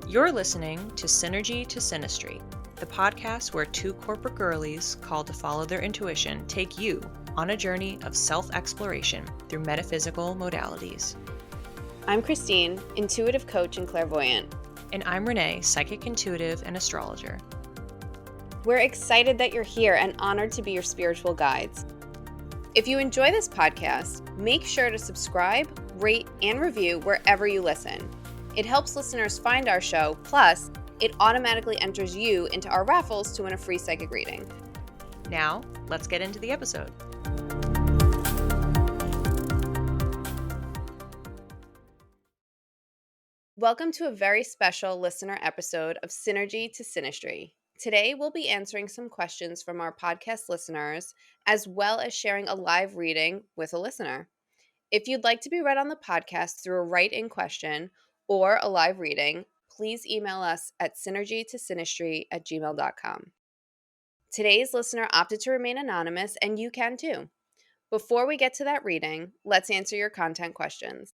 You're listening to Synergy to Synastry, the podcast where two corporate girlies called to follow their intuition take you on a journey of self-exploration through metaphysical modalities. I'm Christine, intuitive coach and clairvoyant. And I'm Renee, psychic intuitive and astrologer. We're excited that you're here and honored to be your spiritual guides. If you enjoy this podcast, make sure to subscribe, rate, and review wherever you listen. It helps listeners find our show, plus it automatically enters you into our raffles to win a free psychic reading. Now, let's get into the episode. Welcome to a very special listener episode of Synergy to Synastry. Today, we'll be answering some questions from our podcast listeners, as well as sharing a live reading with a listener. If you'd like to be read on the podcast through a write-in question or a live reading, please email us at synergytosynastry@gmail.com. Today's listener opted to remain anonymous, and you can too. Before we get to that reading, let's answer your content questions.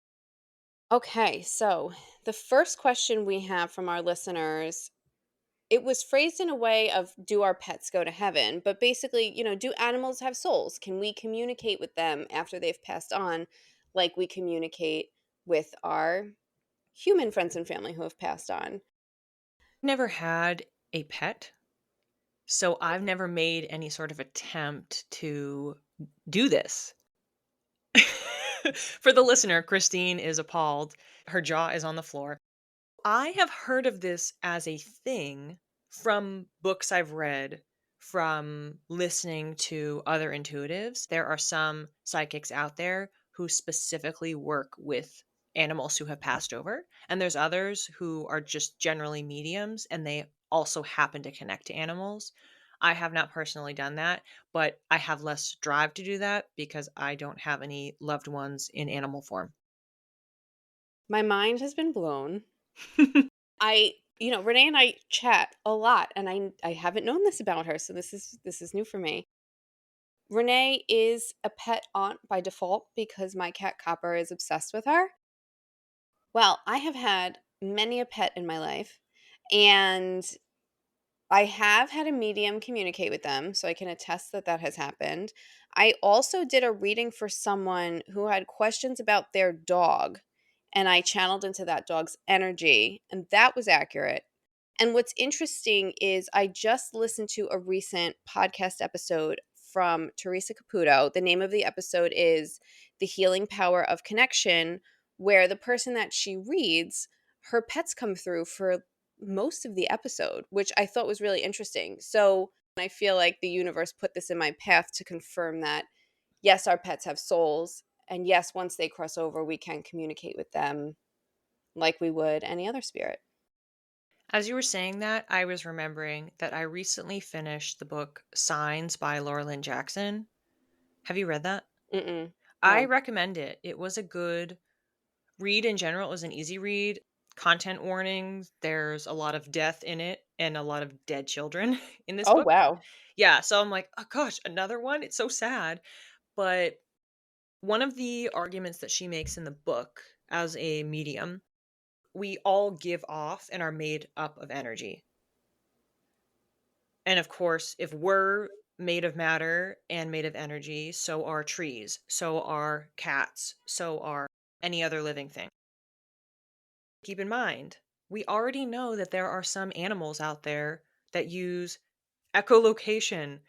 Okay, so the first question we have from our listeners, it was phrased in a way of, do our pets go to heaven? But basically, do animals have souls? Can we communicate with them after they've passed on like we communicate with our human friends and family who have passed on? Never had a pet, so I've never made any sort of attempt to do this. For the listener, Christine is appalled. Her jaw is on the floor. I have heard of this as a thing from books I've read, from listening to other intuitives. There are some psychics out there who specifically work with animals who have passed over, and there's others who are just generally mediums and they also happen to connect to animals. I have not personally done that, but I have less drive to do that because I don't have any loved ones in animal form. My mind has been blown. Renee and I chat a lot, and I haven't known this about her, so this is new for me. Renee is a pet aunt by default because my cat Copper is obsessed with her. Well, I have had many a pet in my life, and I have had a medium communicate with them, so I can attest that that has happened. I also did a reading for someone who had questions about their dog, and I channeled into that dog's energy, and that was accurate. And what's interesting is I just listened to a recent podcast episode from Teresa Caputo. The name of the episode is The Healing Power of Connection, where the person that she reads, her pets come through for most of the episode, which I thought was really interesting. So I feel like the universe put this in my path to confirm that, yes, our pets have souls. And yes, once they cross over, we can communicate with them like we would any other spirit. As you were saying that, I was remembering that I recently finished the book Signs by Laura Lynn Jackson. Have you read that? Mm-mm. I No. recommend it. It was a good read in general. It was an easy read. Content warnings. There's a lot of death in it and a lot of dead children in this Oh, book. wow. Yeah, so I'm like, oh gosh, another one? It's so sad. But one of the arguments that she makes in the book as a medium, we all give off and are made up of energy. And of course, if we're made of matter and made of energy, so are trees, so are cats, so are any other living thing. Keep in mind, we already know that there are some animals out there that use echolocation,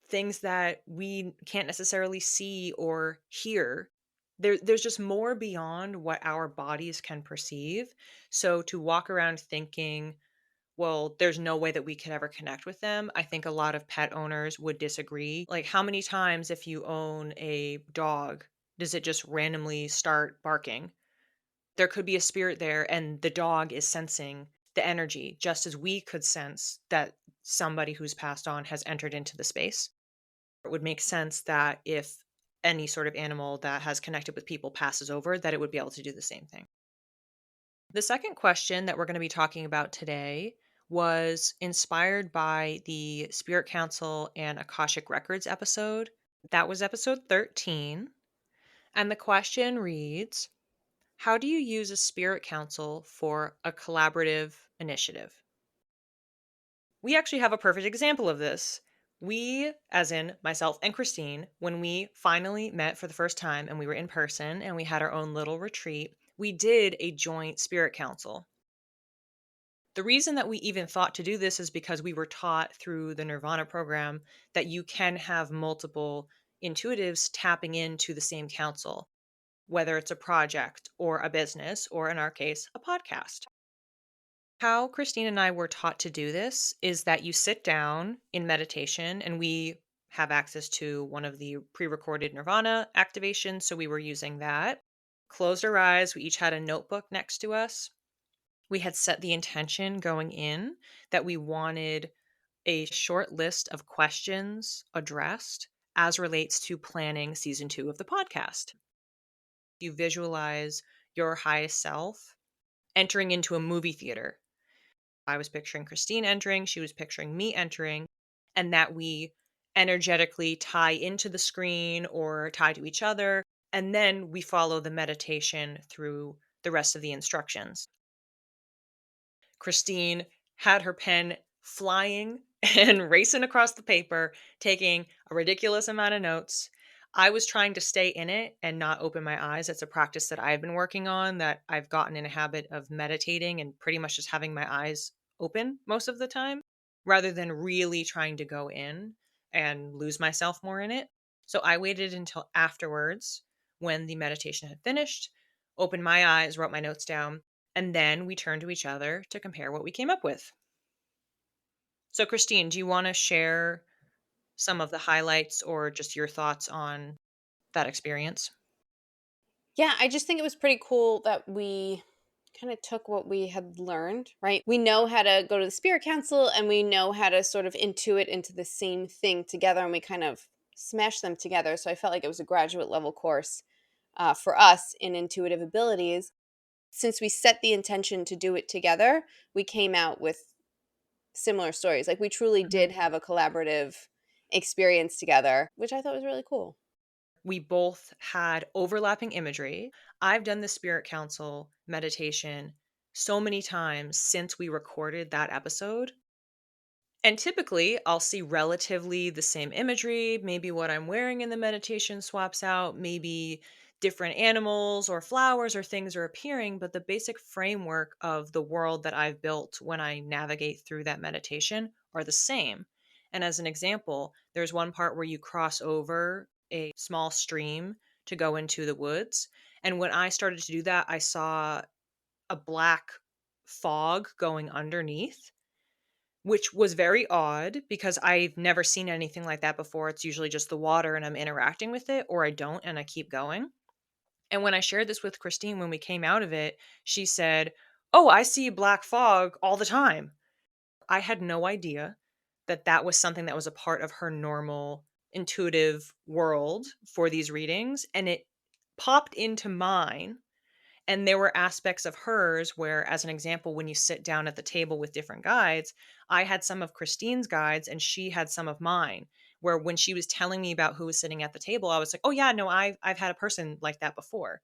things that we can't necessarily see or hear. There's just more beyond what our bodies can perceive. So to walk around thinking, well, there's no way that we could ever connect with them, I think a lot of pet owners would disagree. Like, how many times, if you own a dog, does it just randomly start barking? There could be a spirit there, and the dog is sensing the energy, just as we could sense that somebody who's passed on has entered into the space. It would make sense that if any sort of animal that has connected with people passes over, that it would be able to do the same thing. The second question that we're going to be talking about today was inspired by the Spirit Council and Akashic Records episode. That was episode 13. And the question reads, how do you use a Spirit Council for a collaborative initiative? We actually have a perfect example of this. We, as in myself and Christine, when we finally met for the first time and we were in person and we had our own little retreat, we did a joint Spirit Council. The reason that we even thought to do this is because we were taught through the Nuurvana program that you can have multiple intuitives tapping into the same council, whether it's a project or a business, or in our case, a podcast. How Christine and I were taught to do this is that you sit down in meditation, and we have access to one of the pre recorded Nirvana activations. So we were using that. Closed our eyes. We each had a notebook next to us. We had set the intention going in that we wanted a short list of questions addressed as relates to planning season 2 of the podcast. You visualize your highest self entering into a movie theater. I was picturing Christine entering, she was picturing me entering, and that we energetically tie into the screen or tie to each other. And then we follow the meditation through the rest of the instructions. Christine had her pen flying and racing across the paper, taking a ridiculous amount of notes. I was trying to stay in it and not open my eyes. It's a practice that I've been working on, that I've gotten in a habit of meditating and pretty much just having my eyes open most of the time rather than really trying to go in and lose myself more in it. So I waited until afterwards when the meditation had finished, opened my eyes, wrote my notes down, and then we turned to each other to compare what we came up with. So, Christine, do you want to share some of the highlights or just your thoughts on that experience? Yeah, I just think it was pretty cool that we kind of took what we had learned, right? We know how to go to the spirit council and we know how to sort of intuit into the same thing together, and we kind of smashed them together. So I felt like it was a graduate level course for us in intuitive abilities. Since we set the intention to do it together, we came out with similar stories. Like we truly Mhm. did have a collaborative experience together, which I thought was really cool. We both had overlapping imagery. I've done the spirit council meditation so many times since we recorded that episode. And typically, I'll see relatively the same imagery. Maybe what I'm wearing in the meditation swaps out. Maybe different animals or flowers or things are appearing. But the basic framework of the world that I've built when I navigate through that meditation are the same. And as an example, there's one part where you cross over a small stream to go into the woods. And when I started to do that, I saw a black fog going underneath, which was very odd because I've never seen anything like that before. It's usually just the water and I'm interacting with it, or I don't and I keep going. And when I shared this with Christine when we came out of it, she said, "Oh, I see black fog all the time." I had no idea that that was something that was a part of her normal intuitive world for these readings. And it popped into mine, and there were aspects of hers where, as an example, when you sit down at the table with different guides, I had some of Christine's guides and she had some of mine. Where when she was telling me about who was sitting at the table, I was like, "Oh yeah, no, I've had a person like that before,"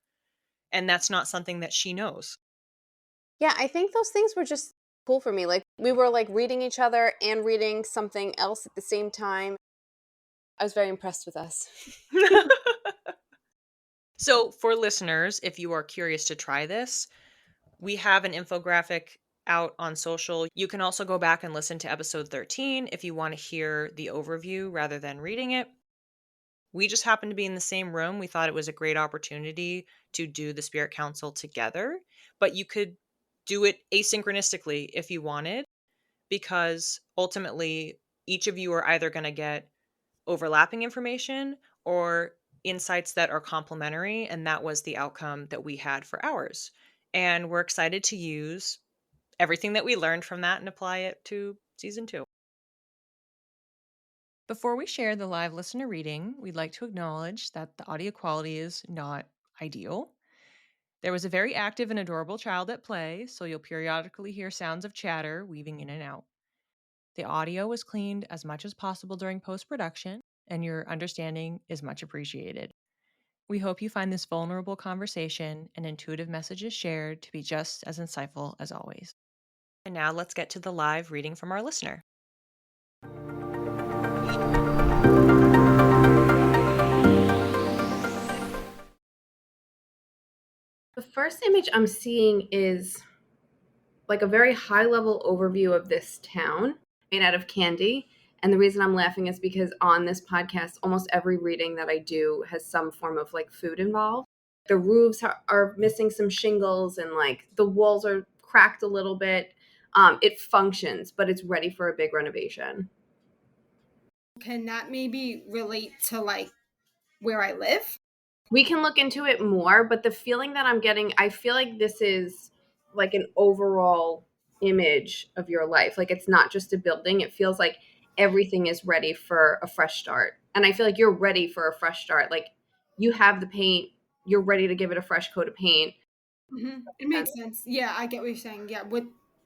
and that's not something that she knows. Yeah, I think those things were just cool for me. Like we were like reading each other and reading something else at the same time. I was very impressed with us. So, for listeners, if you are curious to try this, we have an infographic out on social. You can also go back and listen to episode 13 if you want to hear the overview rather than reading it. We just happened to be in the same room. We thought it was a great opportunity to do the spirit council together, but you could do it asynchronistically if you wanted, because ultimately each of you are either going to get overlapping information or insights that are complementary. And that was the outcome that we had for ours. And we're excited to use everything that we learned from that and apply it to season 2. Before we share the live listener reading, we'd like to acknowledge that the audio quality is not ideal. There was a very active and adorable child at play, so you'll periodically hear sounds of chatter weaving in and out. The audio was cleaned as much as possible during post production, and your understanding is much appreciated. We hope you find this vulnerable conversation and intuitive messages shared to be just as insightful as always. And now let's get to the live reading from our listener. The first image I'm seeing is like a very high level overview of this town made out of candy. And the reason I'm laughing is because on this podcast, almost every reading that I do has some form of like food involved. The roofs are missing some shingles and like the walls are cracked a little bit. It functions, but it's ready for a big renovation. Can that maybe relate to like where I live? We can look into it more, but the feeling that I'm getting, I feel like this is like an overall image of your life. Like it's not just a building. It feels like everything is ready for a fresh start. And I feel like you're ready for a fresh start. Like you have the paint, you're ready to give it a fresh coat of paint. It makes sense. Yeah, I get what you're saying. Yeah, with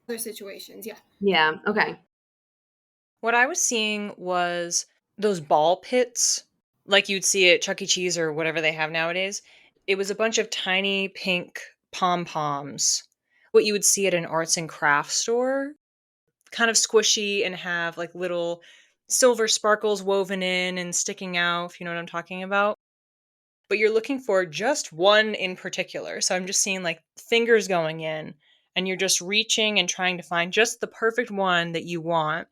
other situations. Yeah. Yeah. Okay. What I was seeing was those ball pits, like you'd see at Chuck E. Cheese or whatever they have nowadays. It was a bunch of tiny pink pom poms, what you would see at an arts and crafts store, kind of squishy and have like little silver sparkles woven in and sticking out, if you know what I'm talking about. But you're looking for just one in particular. So I'm just seeing like fingers going in, and you're just reaching and trying to find just the perfect one that you want.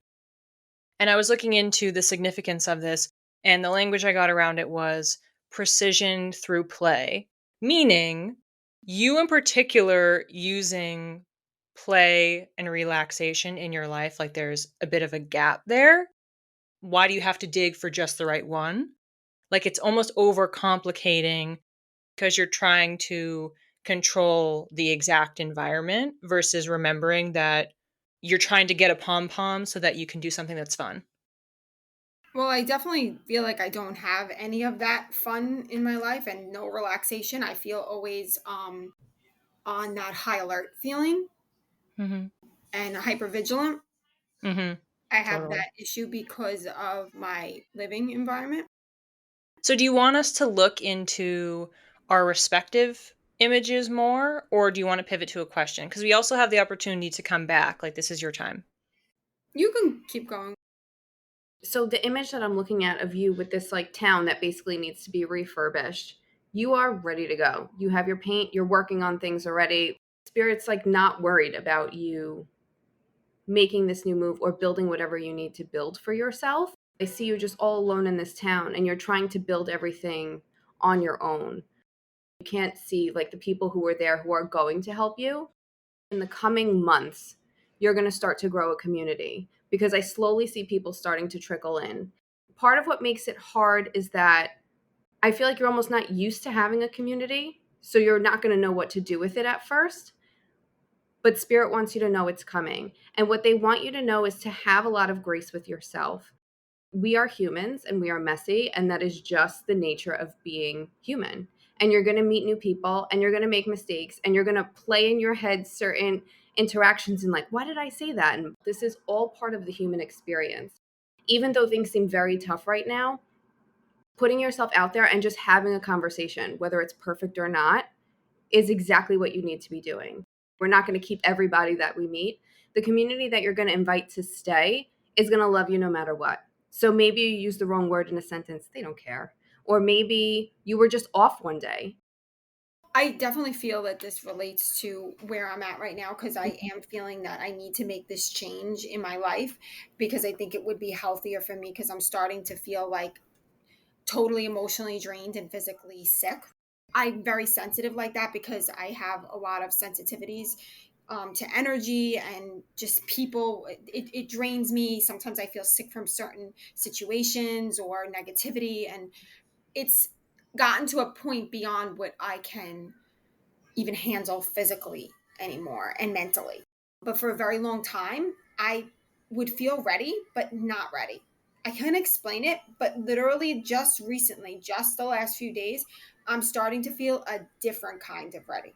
And I was looking into the significance of this, and the language I got around it was precision through play, meaning you in particular using play and relaxation in your life, like there's a bit of a gap there. Why do you have to dig for just the right one? Like it's almost overcomplicating because you're trying to control the exact environment versus remembering that you're trying to get a pom pom so that you can do something that's fun. Well, I definitely feel like I don't have any of that fun in my life and no relaxation. I feel always on that high alert feeling Mhm. and hyper vigilant. Mhm. I have Totally. that issue because of my living environment. So do you want us to look into our respective images more, or do you want to pivot to a question? Because we also have the opportunity to come back. Like this is your time. You can keep going. So the image that I'm looking at of you with this like town that basically needs to be refurbished, you are ready to go. You have your paint, you're working on things already. Spirit's like not worried about you making this new move or building whatever you need to build for yourself. I see you just all alone in this town and you're trying to build everything on your own. You can't see like the people who are there who are going to help you. In the coming months, you're going to start to grow a community because I slowly see people starting to trickle in. Part of what makes it hard is that I feel like you're almost not used to having a community. So you're not going to know what to do with it at first. But Spirit wants you to know it's coming. And what they want you to know is to have a lot of grace with yourself. We are humans and we are messy, and that is just the nature of being human. And you're going to meet new people and you're going to make mistakes and you're going to play in your head certain interactions and like, why did I say that? And this is all part of the human experience. Even though things seem very tough right now, putting yourself out there and just having a conversation, whether it's perfect or not, is exactly what you need to be doing. We're not going to keep everybody that we meet. The community that you're going to invite to stay is going to love you no matter what. So maybe you use the wrong word in a sentence, they don't care. Or maybe you were just off one day. I definitely feel that this relates to where I'm at right now because I am feeling that I need to make this change in my life because I think it would be healthier for me because I'm starting to feel like totally emotionally drained and physically sick. I'm very sensitive like that because I have a lot of sensitivities to energy and just people. It drains me. Sometimes I feel sick from certain situations or negativity, and it's gotten to a point beyond what I can even handle physically anymore and mentally. But for a very long time, I would feel ready, but not ready. I can't explain it, but literally just recently, just the last few days, I'm starting to feel a different kind of ready.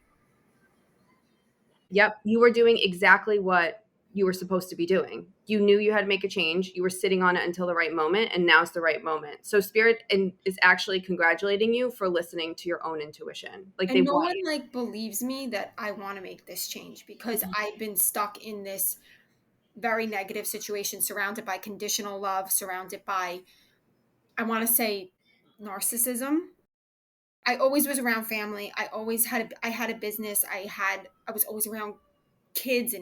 Yep, you were doing exactly what you were supposed to be doing. You knew you had to make a change. You were sitting on it until the right moment, and now's the right moment. So spirit is actually congratulating you for listening to your own intuition. Like they And no want one like believes me that I want to make this change because you. I've been stuck in this very negative situation, surrounded by conditional love, surrounded by, I want to say, narcissism. I always was around family. I had a business. I was always around kids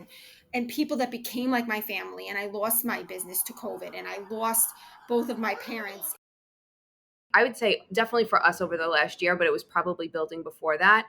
and people that became like my family, and I lost my business to COVID, and I lost both of my parents. I would say definitely for us over the last year, but it was probably building before that.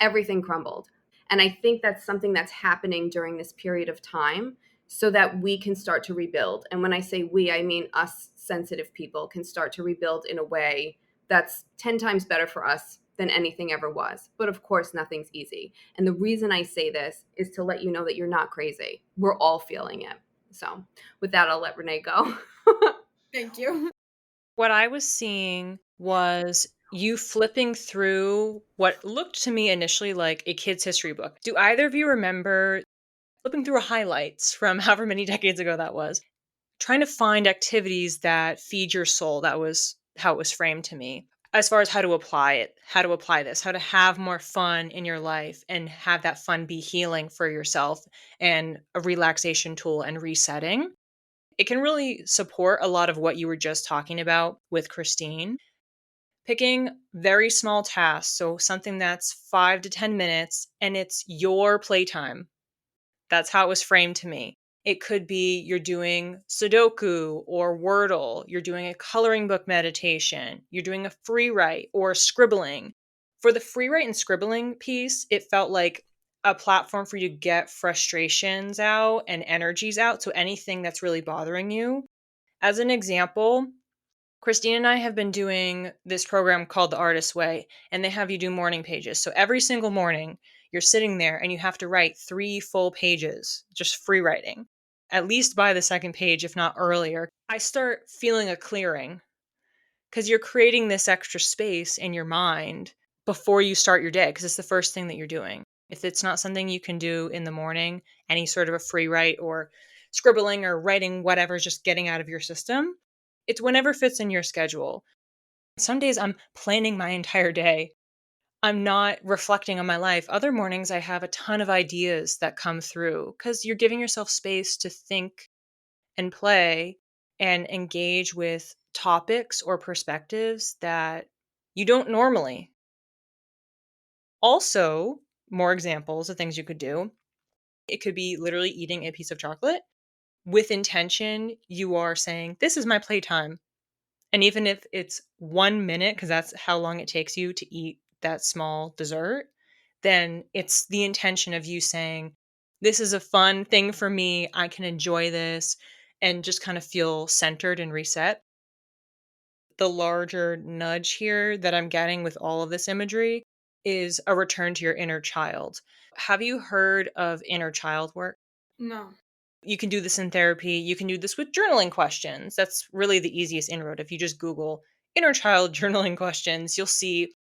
Everything crumbled. And I think that's something that's happening during this period of time so that we can start to rebuild. And when I say we, I mean us sensitive people can start to rebuild in a way that's 10 times better for us than anything ever was. But of course, nothing's easy. And the reason I say this is to let you know that you're not crazy. We're all feeling it. So with that, I'll let Renee go. Thank you. What I was seeing was you flipping through what looked to me initially like a kid's history book. Do either of you remember flipping through highlights from however many decades ago that was? Trying to find activities that feed your soul. That was how it was framed to me. As far as how to apply it, how to apply this, how to have more fun in your life and have that fun be healing for yourself and a relaxation tool and resetting. It can really support a lot of what you were just talking about with Christine. Picking very small tasks, so something that's 5 to 10 minutes and it's your playtime. That's how it was framed to me. It could be you're doing Sudoku or Wordle, you're doing a coloring book meditation, you're doing a free write or scribbling. For the free write and scribbling piece, it felt like a platform for you to get frustrations out and energies out. So anything that's really bothering you. As an example, Christine and I have been doing this program called The Artist's Way, and they have you do morning pages. So every single morning, you're sitting there and you have to write 3 full pages, just free writing, at least by the second page, if not earlier. I start feeling a clearing because you're creating this extra space in your mind before you start your day because it's the first thing that you're doing. If it's not something you can do in the morning, any sort of a free write or scribbling or writing whatever, just getting out of your system, it's whenever fits in your schedule. Some days I'm planning my entire day. I'm not reflecting on my life. Other mornings I have a ton of ideas that come through because you're giving yourself space to think and play and engage with topics or perspectives that you don't normally. Also, more examples of things you could do. It could be literally eating a piece of chocolate with intention. You are saying, "This is my playtime." And even if it's 1 minute, because that's how long it takes you to eat that small dessert, then it's the intention of you saying, "This is a fun thing for me. I can enjoy this," and just kind of feel centered and reset. The larger nudge here that I'm getting with all of this imagery is a return to your inner child. Have you heard of inner child work? No. You can do this in therapy. You can do this with journaling questions. That's really the easiest inroad. If you just Google inner child journaling questions, you'll see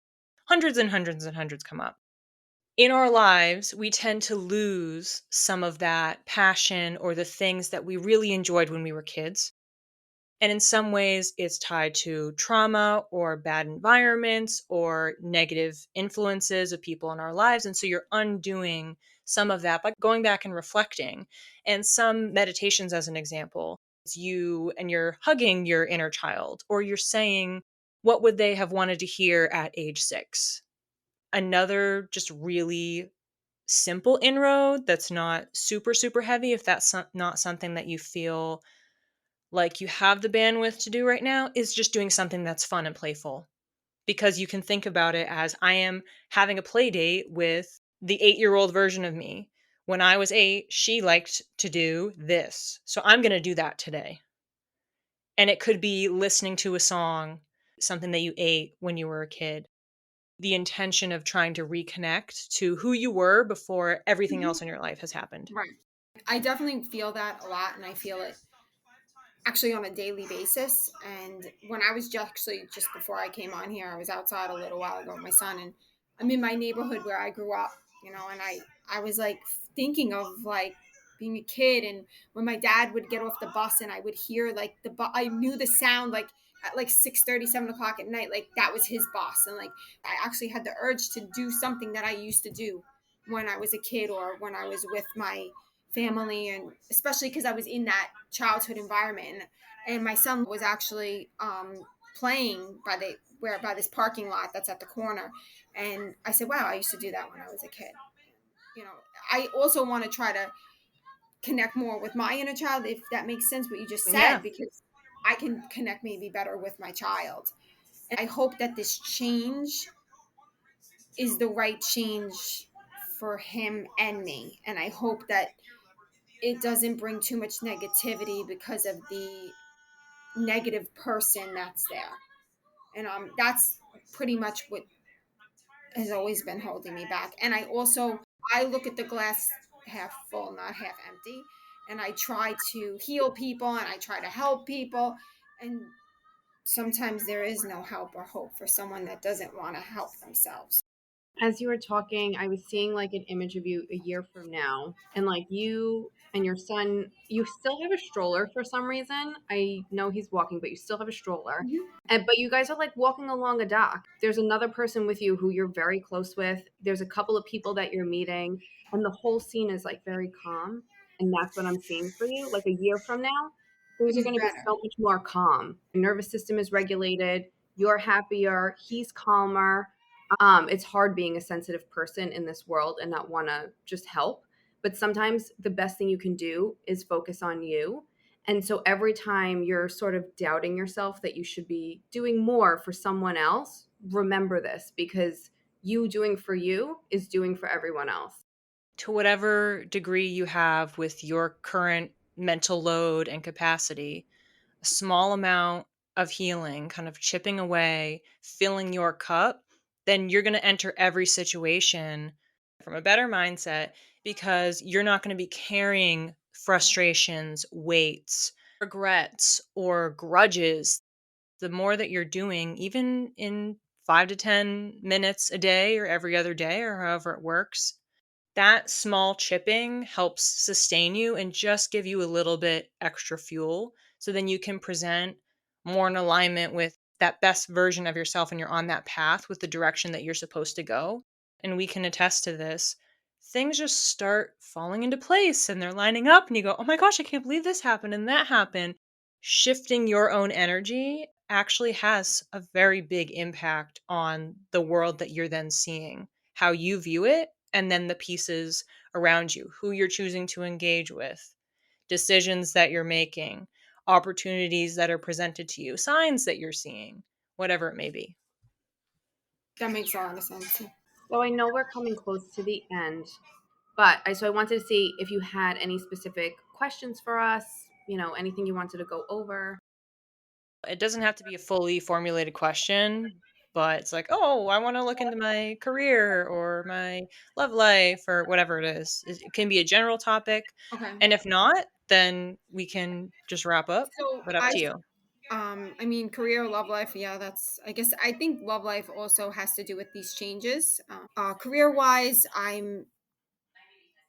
hundreds and hundreds and hundreds come up. In our lives, we tend to lose some of that passion or the things that we really enjoyed when we were kids. And in some ways, it's tied to trauma or bad environments or negative influences of people in our lives. And so you're undoing some of that by going back and reflecting. And some meditations, as an example, it's you and you're hugging your inner child, or you're saying, what would they have wanted to hear at age 6? Another just really simple inroad that's not super, super heavy, if that's not something that you feel like you have the bandwidth to do right now, is just doing something that's fun and playful, because you can think about it as I am having a play date with the 8-year-old version of me. When I was 8, she liked to do this. So I'm going to do that today. And it could be listening to a song, something that you ate when you were a kid. The intention of trying to reconnect to who you were before everything Mhm. else in your life has happened. Right. I definitely feel that a lot, and I feel it actually on a daily basis. And when I was just before I came on here, I was outside a little while ago with my son, and I'm in my neighborhood where I grew up, and I was like thinking of like being a kid, and when my dad would get off the bus and I would hear like I knew the sound like at like 6:30, 7 o'clock at night, like that was his bus. And like I actually had the urge to do something that I used to do when I was a kid or when I was with my family, and especially because I was in that childhood environment. And my son was actually playing by this parking lot that's at the corner, and I said, "Wow, I used to do that when I was a kid." You know, I also want to try to connect more with my inner child, if that makes sense what you just said, Yeah. because I can connect maybe better with my child. And I hope that this change is the right change for him and me. And I hope that it doesn't bring too much negativity because of the negative person that's there. And that's pretty much what has always been holding me back. And I look at the glass half full, not half empty. And I try to heal people and I try to help people. And sometimes there is no help or hope for someone that doesn't want to help themselves. As you were talking, I was seeing like an image of you a year from now, and like you and your son, you still have a stroller for some reason. I know he's walking, but you still have a stroller. Mhm. And but you guys are like walking along a dock. There's another person with you who you're very close with. There's a couple of people that you're meeting, and the whole scene is like very calm. And that's what I'm seeing for you. Like a year from now, things are He's going to be better. so much more calm. Your nervous system is regulated. You're happier. He's calmer. It's hard being a sensitive person in this world and not want to just help. But sometimes the best thing you can do is focus on you. And so every time you're sort of doubting yourself that you should be doing more for someone else, remember this, because you doing for you is doing for everyone else. To whatever degree you have with your current mental load and capacity, a small amount of healing, kind of chipping away, filling your cup, then you're going to enter every situation from a better mindset, because you're not going to be carrying frustrations, weights, regrets, or grudges. The more that you're doing, even in 5 to 10 minutes a day or every other day or however it works, that small chipping helps sustain you and just give you a little bit extra fuel, so then you can present more in alignment with that best version of yourself, and you're on that path with the direction that you're supposed to go. And we can attest to this. Things just start falling into place and they're lining up, and you go, "Oh my gosh, I can't believe this happened and that happened." Shifting your own energy actually has a very big impact on the world that you're then seeing, how you view it, and then the pieces around you, who you're choosing to engage with, decisions that you're making, opportunities that are presented to you, signs that you're seeing, whatever it may be. That makes a lot of sense. So I know we're coming close to the end, but I wanted to see if you had any specific questions for us, anything you wanted to go over. It doesn't have to be a fully formulated question, but it's like, "Oh, I want to look into my career or my love life or whatever it is." It can be a general topic. Okay. And if not, then we can just wrap up, So but up to you. I mean, career, love life. Yeah, I guess I think love life also has to do with these changes. Career wise, I'm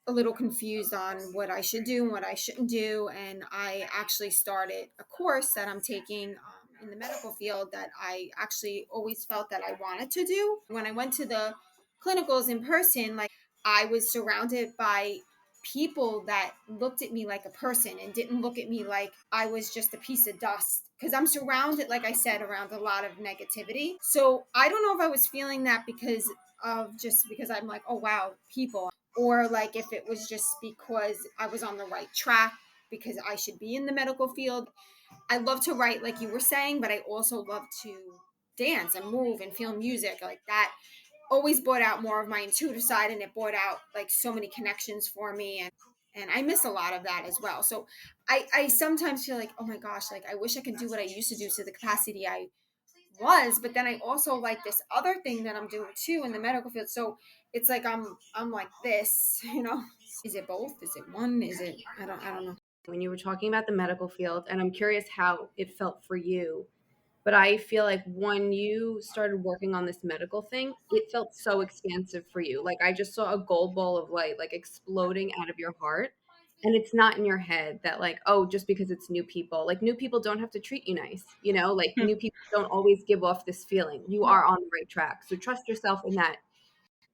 a little confused on what I should do and what I shouldn't do. And I actually started a course that I'm taking in the medical field that I actually always felt that I wanted to do. When I went to the clinicals in person, like I was surrounded by people that looked at me like a person and didn't look at me like I was just a piece of dust. Because I'm surrounded, like I said, around a lot of negativity. So I don't know if I was feeling that because I'm like, oh wow, people, or like if it was just because I was on the right track because I should be in the medical field. I love to write, like you were saying, but I also love to dance and move and feel music. Like that always brought out more of my intuitive side, and it brought out like so many connections for me. And I miss a lot of that as well. So I sometimes feel like, oh my gosh, like I wish I could do what I used to do to the capacity I was, but then I also like this other thing that I'm doing too in the medical field. So it's like I'm like this, you know. Is it both? Is it one? Is it I don't know. When you were talking about the medical field, and I'm curious how it felt for you But I feel like when you started working on this medical thing, it felt so expansive for you. Like I just saw a gold ball of light like exploding out of your heart. And it's not in your head that like, oh, just because it's new people. Like new people don't have to treat you nice, you know? Like Hmm. new people don't always give off this feeling. You No. are on the right track. So trust yourself in that.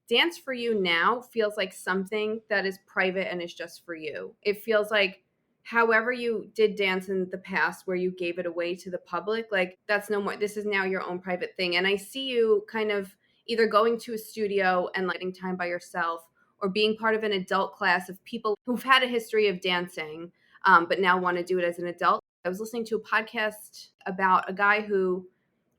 Dance for you now feels like something that is private and is just for you. It feels like however you did dance in the past where you gave it away to the public, like that's no more. This is now your own private thing. And I see you kind of either going to a studio and lighting time by yourself or being part of an adult class of people who've had a history of dancing, but now want to do it as an adult. I was listening to a podcast about a guy who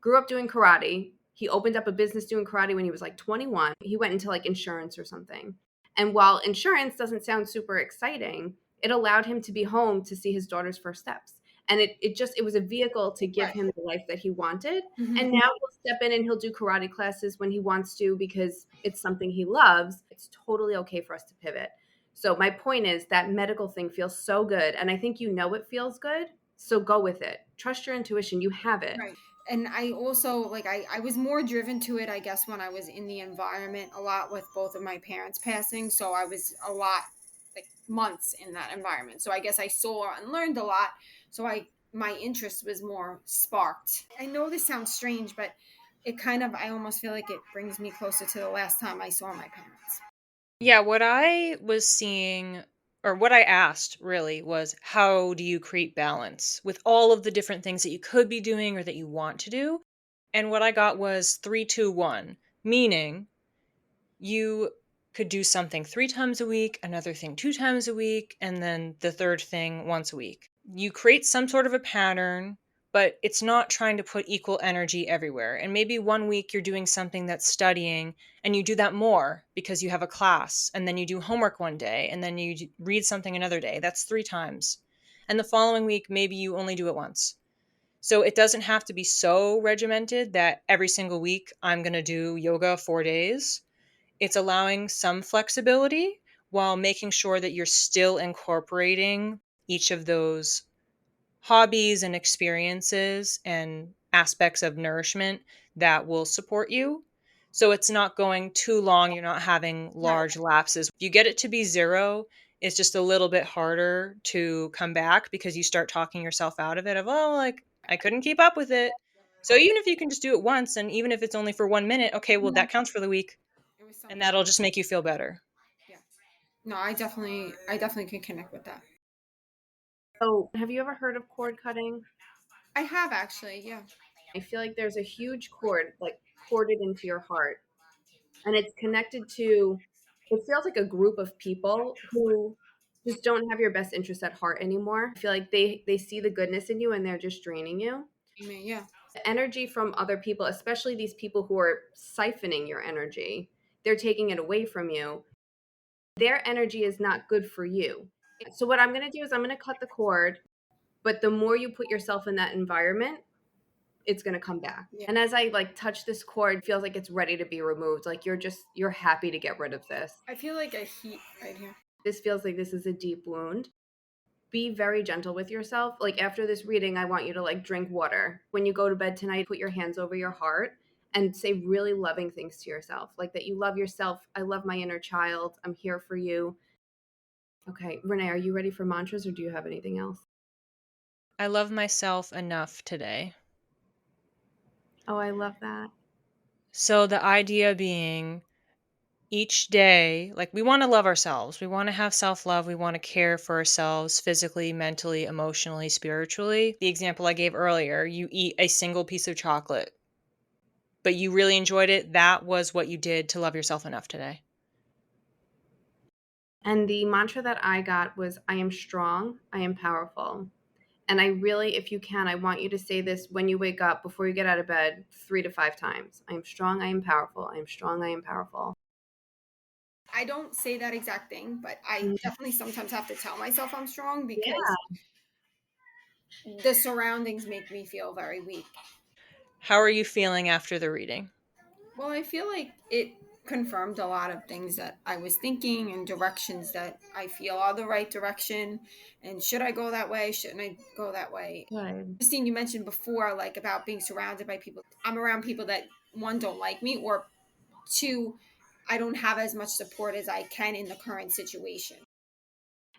grew up doing karate. He opened up a business doing karate when he was like 21. He went into like insurance or something. And while insurance doesn't sound super exciting, it allowed him to be home to see his daughter's first steps. And it was a vehicle to give Right. him the life that he wanted. And Hmm. now he'll step in and he'll do karate classes when he wants to because it's something he loves. It's totally okay for us to pivot. So my point is that medical thing feels so good. And I think you know it feels good. So go with it. Trust your intuition. You have it. Right. And I also like I was more driven to it, I guess, when I was in the environment a lot with both of my parents passing. So I was a lot like months in that environment. So I guess I saw and learned a lot. So I my interest was more sparked. I know this sounds strange, but it kind of I almost feel like it brings me closer to the last time I saw my parents. Yeah, what I was seeing, or what I asked really, was how do you create balance with all of the different things that you could be doing or that you want to do? And what I got was 3, 2, 1, meaning you could do something 3 times a week, another thing 2 times a week, and then the third thing once a week. You create some sort of a pattern, but it's not trying to put equal energy everywhere. And maybe one week you're doing something that's studying and you do that more because you have a class, and then you do homework one day, and then you read something another day. That's 3 times. And the following week, maybe you only do it once. So it doesn't have to be so regimented that every single week I'm going to do yoga 4 days. It's allowing some flexibility while making sure that you're still incorporating each of those hobbies and experiences and aspects of nourishment that will support you. So it's not going too long, you're not having Right. large lapses. If you get it to be 0, it's just a little bit harder to come back because you start talking yourself out of it of, oh, like I couldn't keep up with it. So even if you can just do it once, and even if it's only for 1 minute, okay, well, Yeah. that counts for the week, It was and something. that'll just make you feel better. Yeah. No, I definitely can connect with that. Oh, have you ever heard of cord cutting? I have actually, yeah. I feel like there's a huge cord, like corded into your heart, and it's connected to, it feels like a group of people who just don't have your best interest at heart anymore. I feel like they see the goodness in you and they're just draining you. Amen. Yeah. The energy from other people, especially these people who are siphoning your energy, they're taking it away from you. Their energy is not good for you. So what I'm going to do is I'm going to cut the cord, but the more you put yourself in that environment, it's going to come back. Yeah. And as I like touch this cord, it feels like it's ready to be removed. Like you're happy to get rid of this. I feel like a heat right here. This feels like this is a deep wound. Be very gentle with yourself. Like after this reading, I want you to like drink water. When you go to bed tonight, put your hands over your heart and say really loving things to yourself. Like that you love yourself. I love my inner child. I'm here for you. Okay, Renee, are you ready for mantras or do you have anything else? I love myself enough today. Oh, I love that. So the idea being each day, like we want to love ourselves. We want to have self love. We want to care for ourselves physically, mentally, emotionally, spiritually. The example I gave earlier, you eat a single piece of chocolate, but you really enjoyed it. That was what you did to love yourself enough today. And the mantra that I got was I am strong, I am powerful. And I really, if you can, I want you to say this when you wake up before you get out of bed 3 to 5 times. I am strong, I am powerful. I am strong, I am powerful. I don't say that exact thing, but I Mm, definitely sometimes have to tell myself I'm strong because yeah. the surroundings make me feel very weak. How are you feeling after the reading? Well, I feel like it confirmed a lot of things that I was thinking and directions that I feel are the right direction. And should I go that way? Shouldn't I go that way? Good. Christine, you mentioned before, like about being surrounded by people. I'm around people that, one, don't like me, or two, I don't have as much support as I can in the current situation.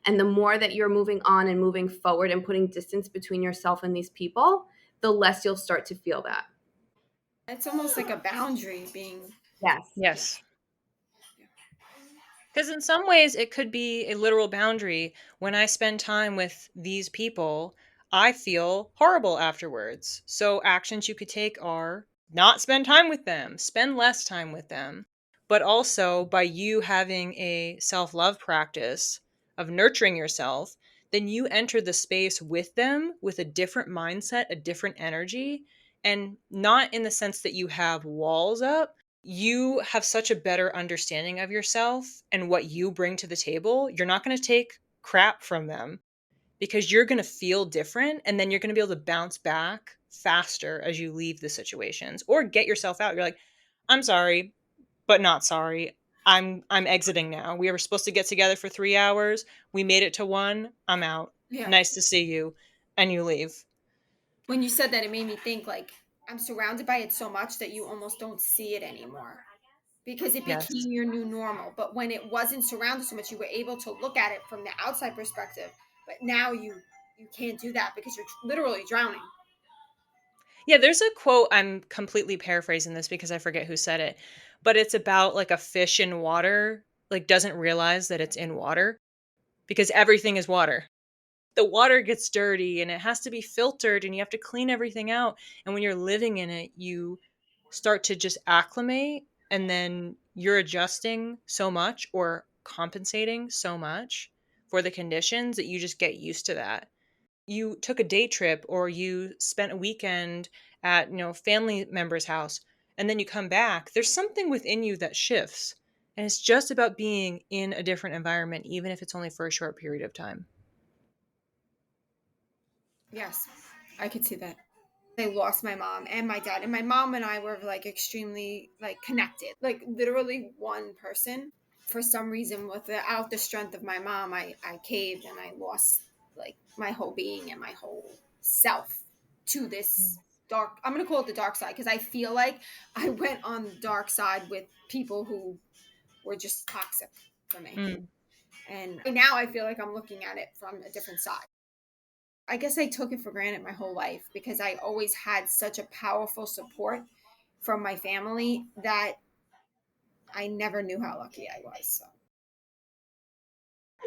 And the more that you're moving on and moving forward and putting distance between yourself and these people, the less you'll start to feel that. It's almost like a boundary being. Yes. Yes. Because in some ways, it could be a literal boundary. When I spend time with these people, I feel horrible afterwards. So, actions you could take are not spend time with them, spend less time with them. But also, by you having a self love practice of nurturing yourself, then you enter the space with them with a different mindset, a different energy, and not in the sense that you have walls up. You have such a better understanding of yourself and what you bring to the table. You're not going to take crap from them because you're going to feel different, and then you're going to be able to bounce back faster as you leave the situations or get yourself out. You're like, "I'm sorry, but not sorry. I'm exiting now. We were supposed to get together for 3 hours. We made it to 1. I'm out. Yeah. Nice to see you." And you leave. When you said that, it made me think like I'm surrounded by it so much that you almost don't see it anymore because it Yes. became your new normal. But when it wasn't surrounded so much, you were able to look at it from the outside perspective. But now you can't do that because you're literally drowning. Yeah, there's a quote, I'm completely paraphrasing this because I forget who said it, but it's about like a fish in water, like doesn't realize that it's in water because everything is water. The water gets dirty and it has to be filtered and you have to clean everything out. And when you're living in it, you start to just acclimate, and then you're adjusting so much or compensating so much for the conditions that you just get used to that. You took a day trip or you spent a weekend at, family member's house, and then you come back, there's something within you that shifts. And it's just about being in a different environment, even if it's only for a short period of time. Yes, I could see that. I lost my mom and my dad, and my mom and I were like extremely like connected, like literally one person. For some reason, without the strength of my mom, I caved and I lost like my whole being and my whole self to this dark. I'm gonna call it the dark side because I feel like I went on the dark side with people who were just toxic for me. Mm. And now I feel like I'm looking at it from a different side. I guess I took it for granted my whole life because I always had such a powerful support from my family that I never knew how lucky I was. So.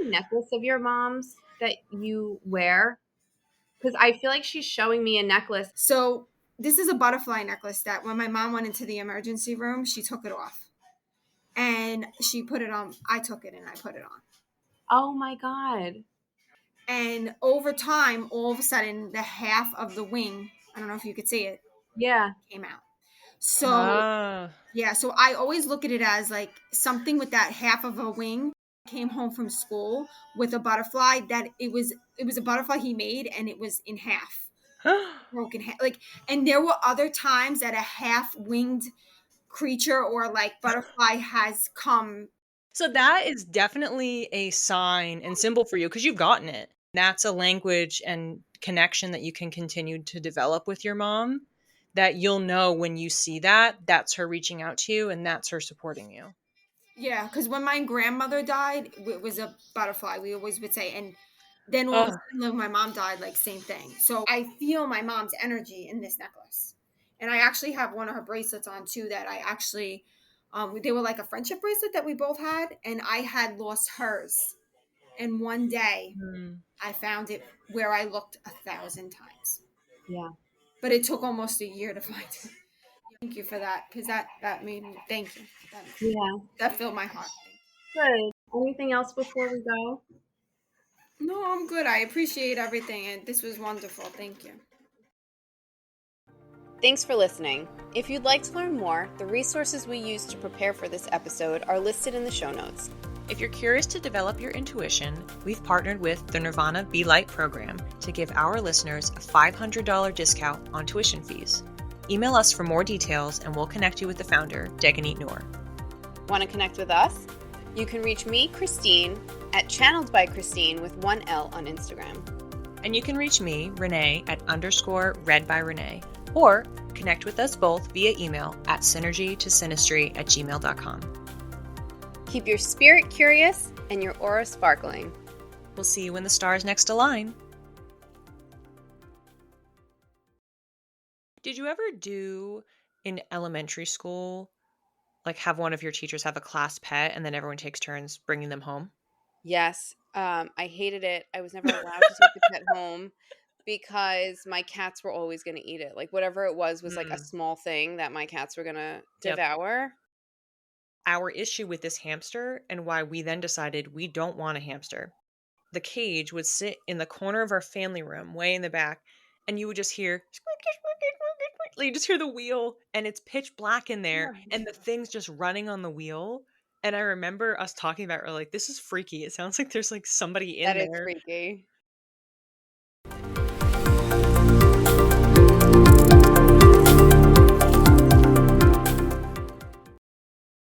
A necklace of your mom's that you wear? Because I feel like she's showing me a necklace. So this is a butterfly necklace that when my mom went into the emergency room, she took it off and she put it on. I took it and I put it on. Oh my God. And over time, all of a sudden, the half of the wing, I don't know if you could see it, Yeah. came out. So Ah. yeah, so I always look at it as like something with that half of a wing. Came home from school with a butterfly that it was a butterfly he made and it was in half, broken half. Like, and there were other times that a half winged creature or like butterfly has come. So that is definitely a sign and symbol for you because you've gotten it. That's a language and connection that you can continue to develop with your mom, that you'll know when you see that, that's her reaching out to you and that's her supporting you. Yeah, because when my grandmother died, it was a butterfly. We always would say, and then all of a Oh. sudden, when my mom died, like same thing. So I feel my mom's energy in this necklace, and I actually have one of her bracelets on too. That I actually, they were like a friendship bracelet that we both had, and I had lost hers, and one day Mm. I found it where I looked 1,000 times, Yeah. but it took almost a year to find it. Thank you for that, because that made me. Thank you. Yeah. That filled my heart. Good. Anything else before we go? No, I'm good. I appreciate everything, and this was wonderful. Thank you. Thanks for listening. If you'd like to learn more, the resources we used to prepare for this episode are listed in the show notes. If you're curious to develop your intuition, we've partnered with the Nuurvana Be Light program to give our listeners a $500 discount on tuition fees. Email us for more details and we'll connect you with the founder, Deganit Noor. Want to connect with us? You can reach me, Christine, at Channeled by Christine with one L on Instagram. And you can reach me, Renee, at _read by Renee, or connect with us both via email at synergytosynastry@gmail.com. Keep your spirit curious and your aura sparkling. We'll see you when the stars next align. Did you ever do in elementary school, like have one of your teachers have a class pet and then everyone takes turns bringing them home? Yes, I hated it. I was never allowed to take the pet home because my cats were always going to eat it. Like whatever it was like a Mm, small thing that my cats were going to yep. devour. Our issue with this hamster and why we then decided we don't want a hamster. The cage would sit in the corner of our family room, way in the back, and you would just hear squeaky, squeaky, squeaky, squeaky. Like, you just hear the wheel, and it's pitch black in there, and the thing's just running on the wheel. And I remember us talking about it, we're like, this is freaky. It sounds like there's like somebody That in is there. freaky.